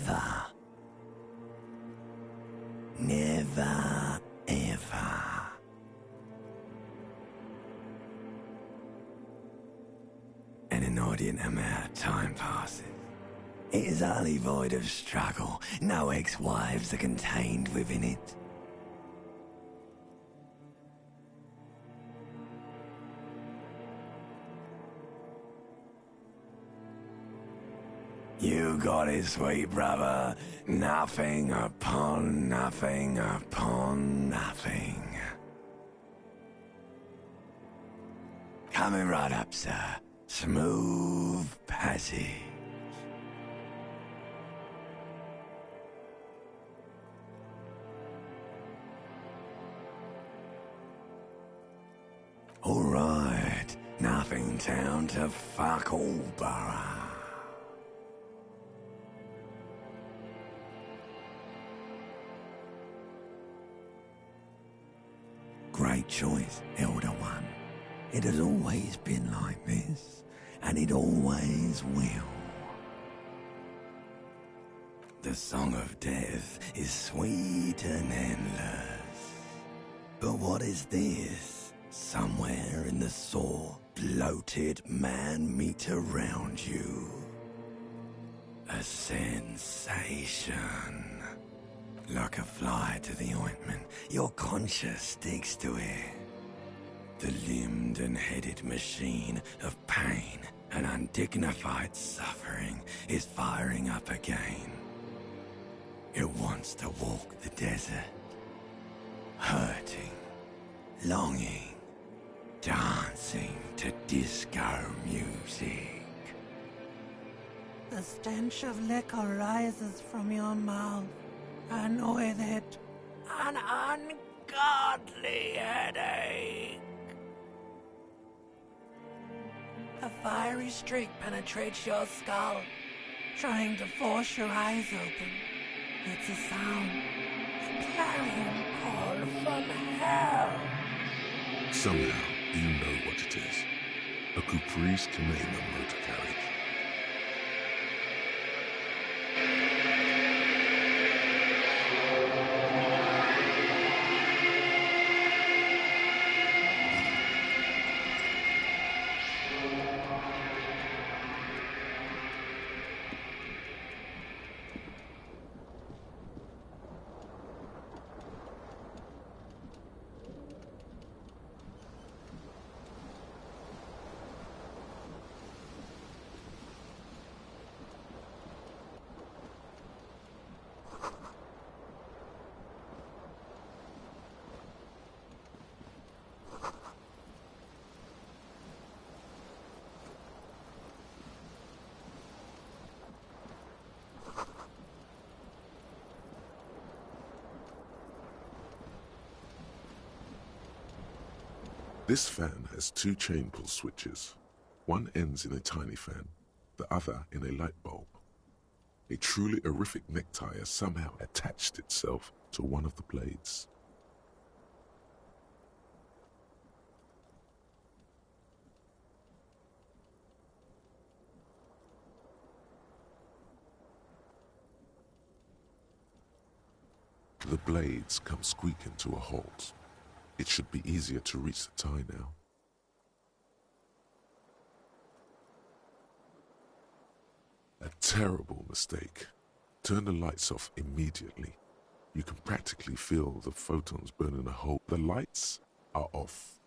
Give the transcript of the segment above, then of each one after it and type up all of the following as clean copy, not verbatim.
Never. Never, ever. An inordinate amount of time passes. It is utterly void of struggle. No ex-wives are contained within it. You got it, sweet brother. Nothing upon nothing upon nothing. Coming right up, sir. Smooth passage. All right. Nothing town to fuck all borough. Great choice, Elder One. It has always been like this, and it always will. The song of death is sweet and endless. But what is this? Somewhere in the sore, bloated man meet around you. A sensation. Like a fly to the ointment, your conscience sticks to it. The limbed and headed machine of pain and undignified suffering is firing up again. It wants to walk the desert, hurting, longing, dancing to disco music. The stench of liquor rises from your mouth, and with it, an ungodly headache. A fiery streak penetrates your skull, trying to force your eyes open. It's a sound, a clarion call from hell. Somehow, you know what it is. A Caprice Canena motor carriage. This fan has two chain pull switches. One ends in a tiny fan, the other in a light bulb. A truly horrific necktie has somehow attached itself to one of the blades. The blades come squeaking to a halt. It should be easier to reach the tie now. A terrible mistake. Turn the lights off immediately. You can practically feel the photons burning a hole. The lights are off.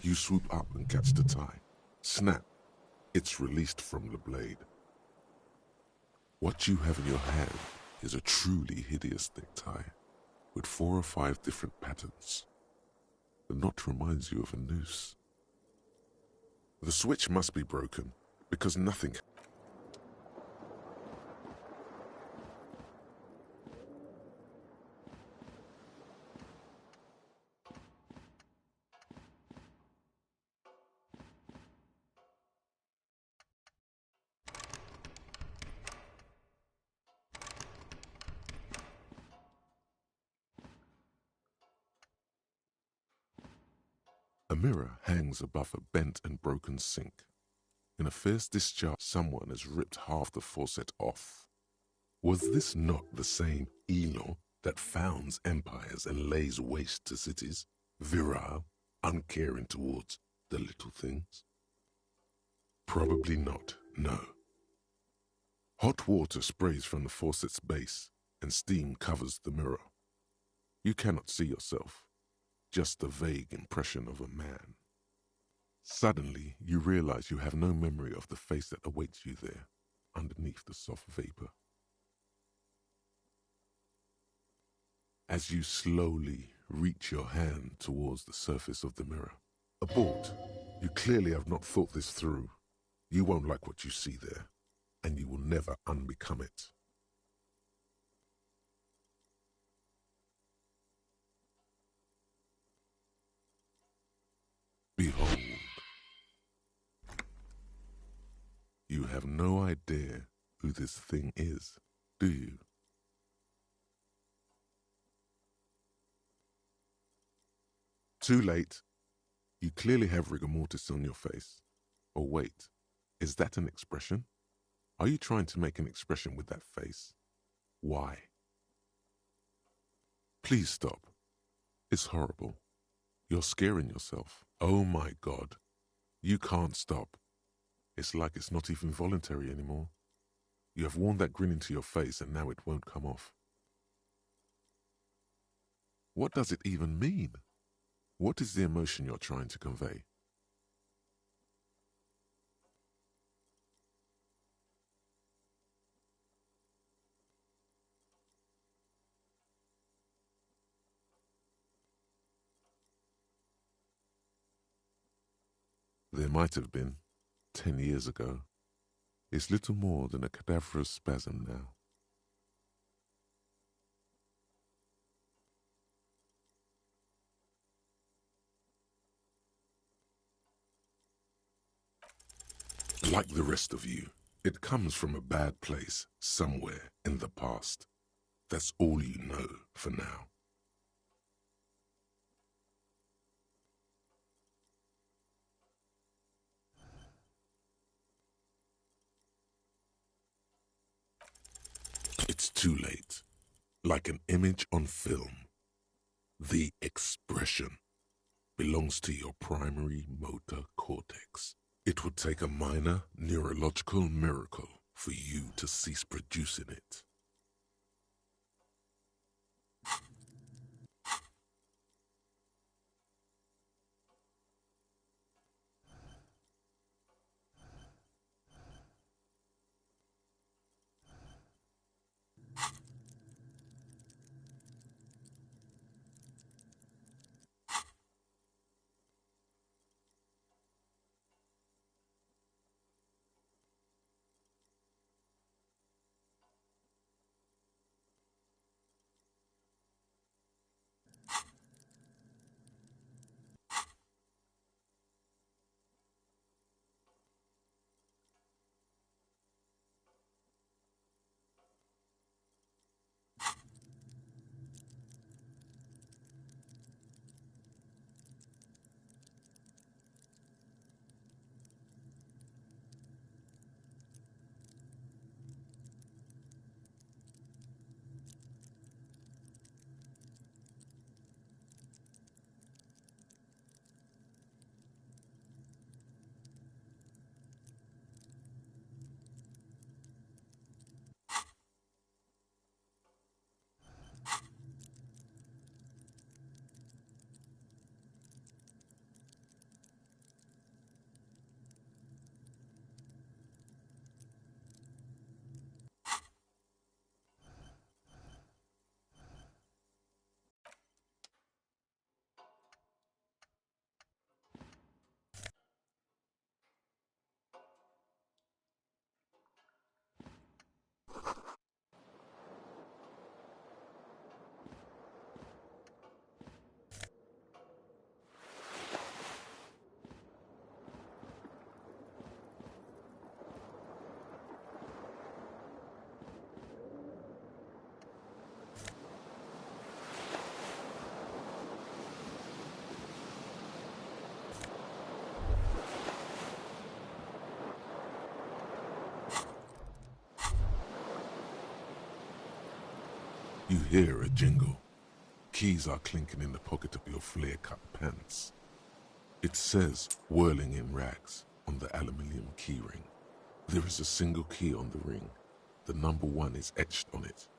You swoop up and catch the tie. Snap. It's released from the blade. What you have in your hand is a truly hideous necktie with 4 or 5 different patterns. The knot reminds you of a noose. The switch must be broken because nothing. A mirror hangs above a bent and broken sink. In a fierce discharge, someone has ripped half the faucet off. Was this not the same Eno that founds empires and lays waste to cities, virile, uncaring towards the little things? Probably not, no. Hot water sprays from the faucet's base, and steam covers the mirror. You cannot see yourself, just the vague impression of a man. Suddenly, you realize you have no memory of the face that awaits you there, underneath the soft vapor. As you slowly reach your hand towards the surface of the mirror. Abort. You clearly have not thought this through. You won't like what you see there, and you will never unbecome it. Behold. You have no idea who this thing is, do you? Too late. You clearly have rigor mortis on your face. Or wait, is that an expression? Are you trying to make an expression with that face? Why? Please stop. It's horrible. You're scaring yourself. Oh my God. You can't stop. It's like it's not even voluntary anymore. You have worn that grin into your face and now it won't come off. What does it even mean? What is the emotion you're trying to convey? There might have been, 10 years ago. It's little more than a cadaverous spasm now. Like the rest of you, it comes from a bad place somewhere in the past. That's all you know for now. It's too late. Like an image on film. The expression belongs to your primary motor cortex. It would take a minor neurological miracle for you to cease producing it. You hear a jingle. Keys are clinking in the pocket of your flare-cut pants. It says, whirling in rags, on the aluminium keyring. There is a single key on the ring. The number 1 is etched on it.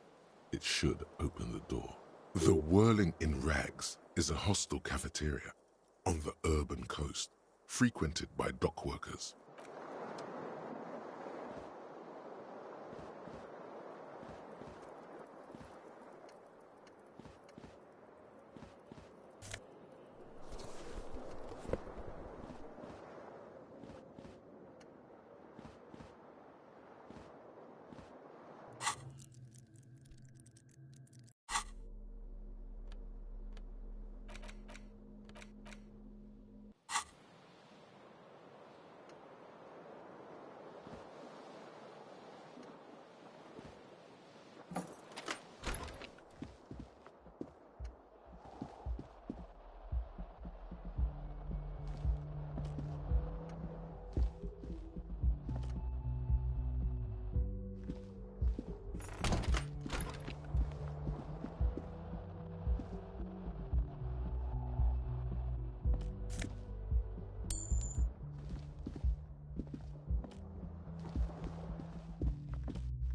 It should open the door. The Whirling in Rags is a hostel cafeteria on the urban coast, frequented by dock workers.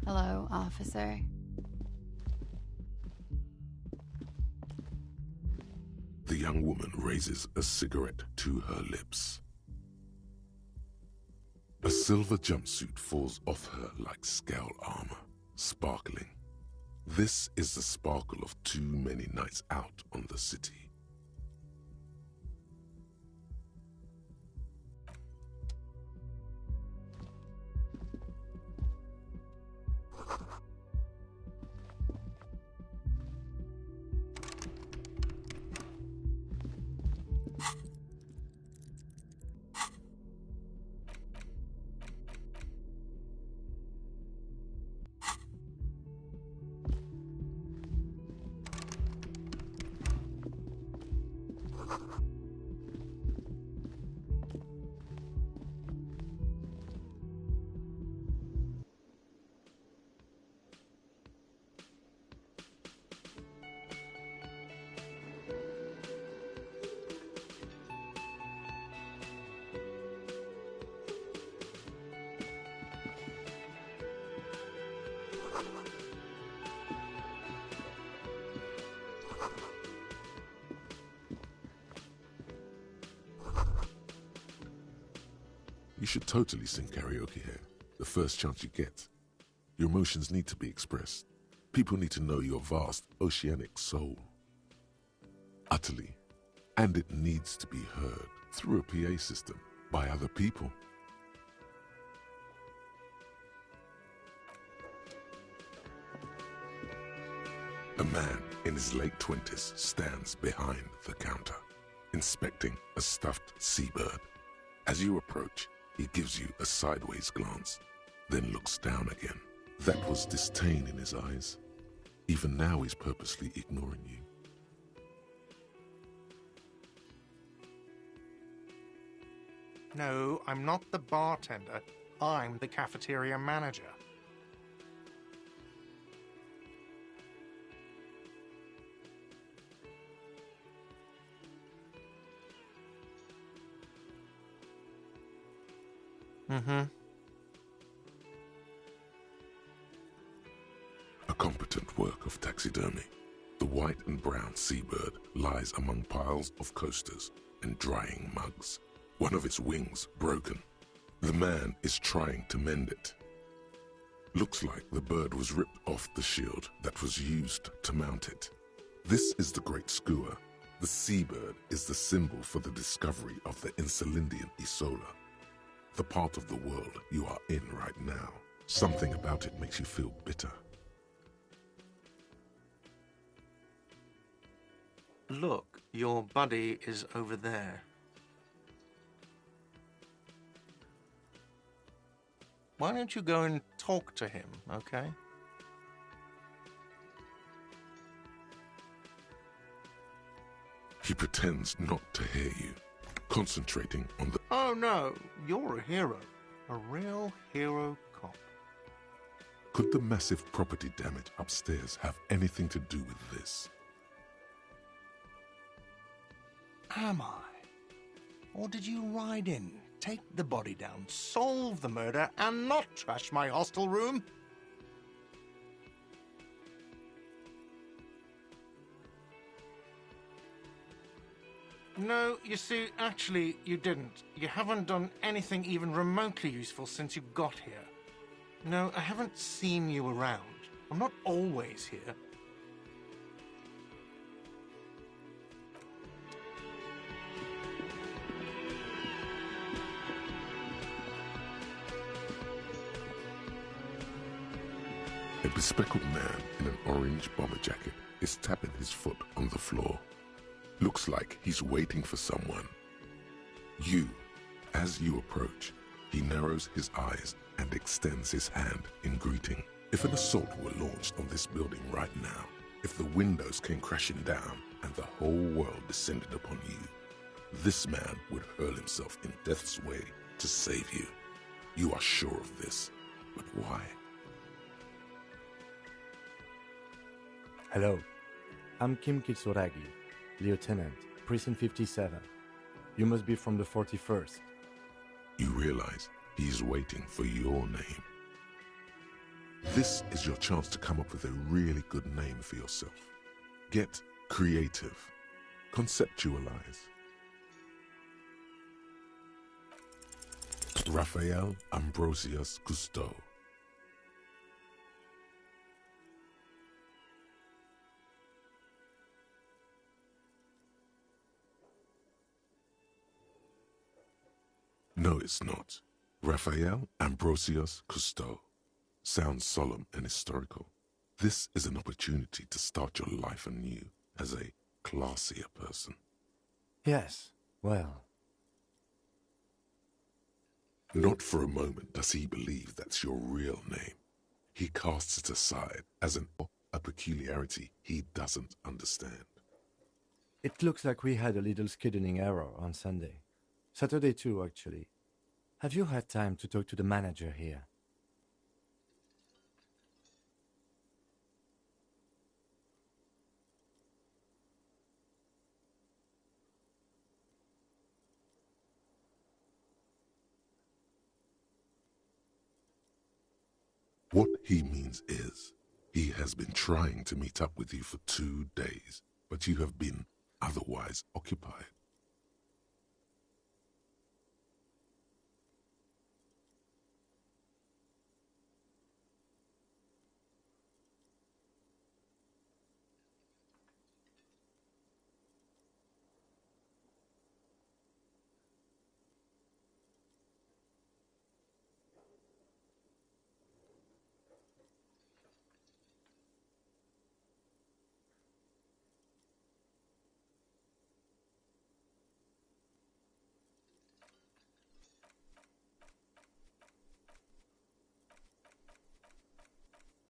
Hello, officer. The young woman raises a cigarette to her lips. A silver jumpsuit falls off her like scowl armor, sparkling. This is the sparkle of too many nights out on the city. You should totally sing karaoke here, the first chance you get. Your emotions need to be expressed. People need to know your vast, oceanic soul. Utterly. And it needs to be heard through a PA system by other people. A man in his late 20s stands behind the counter, inspecting a stuffed seabird. As you approach, he gives you a sideways glance, then looks down again. That was disdain in his eyes. Even now he's purposely ignoring you. No, I'm not the bartender. I'm the cafeteria manager. A competent work of taxidermy. The white and brown seabird lies among piles of coasters and drying mugs. One of its wings broken. The man is trying to mend it. Looks like the bird was ripped off the shield that was used to mount it. This is the Great Skua. The seabird is the symbol for the discovery of the Insulindian Isola. The part of the world you are in right now. Something about it makes you feel bitter. Look, your buddy is over there. Why don't you go and talk to him, okay? He pretends not to hear you, concentrating on the... Oh no, you're a hero. A real hero cop. Could the massive property damage upstairs have anything to do with this? Am I? Or did you ride in, take the body down, solve the murder, and not trash my hostel room? No, you see, actually, you didn't. You haven't done anything even remotely useful since you got here. No, I haven't seen you around. I'm not always here. A bespectacled man in an orange bomber jacket is tapping his foot on the floor. Looks like he's waiting for someone. As you approach, he narrows his eyes and extends his hand in greeting. If an assault were launched on this building right now, if the windows came crashing down and the whole world descended upon you, this man would hurl himself in death's way to save you. You are sure of this, but why? Hello, I'm Kim Kitsuragi, Lieutenant, Precinct 57. You must be from the 41st. You realize he's waiting for your name. This is your chance to come up with a really good name for yourself. Get creative. Conceptualize. Raphael Ambrosius Cousteau. No, it's not. Raphael Ambrosius Cousteau. Sounds solemn and historical. This is an opportunity to start your life anew as a classier person. Yes, well. Not for a moment does he believe that's your real name. He casts it aside as a peculiarity he doesn't understand. It looks like we had a little scheduling error on Sunday. Saturday too, actually. Have you had time to talk to the manager here? What he means is, he has been trying to meet up with you for 2 days, but you have been otherwise occupied.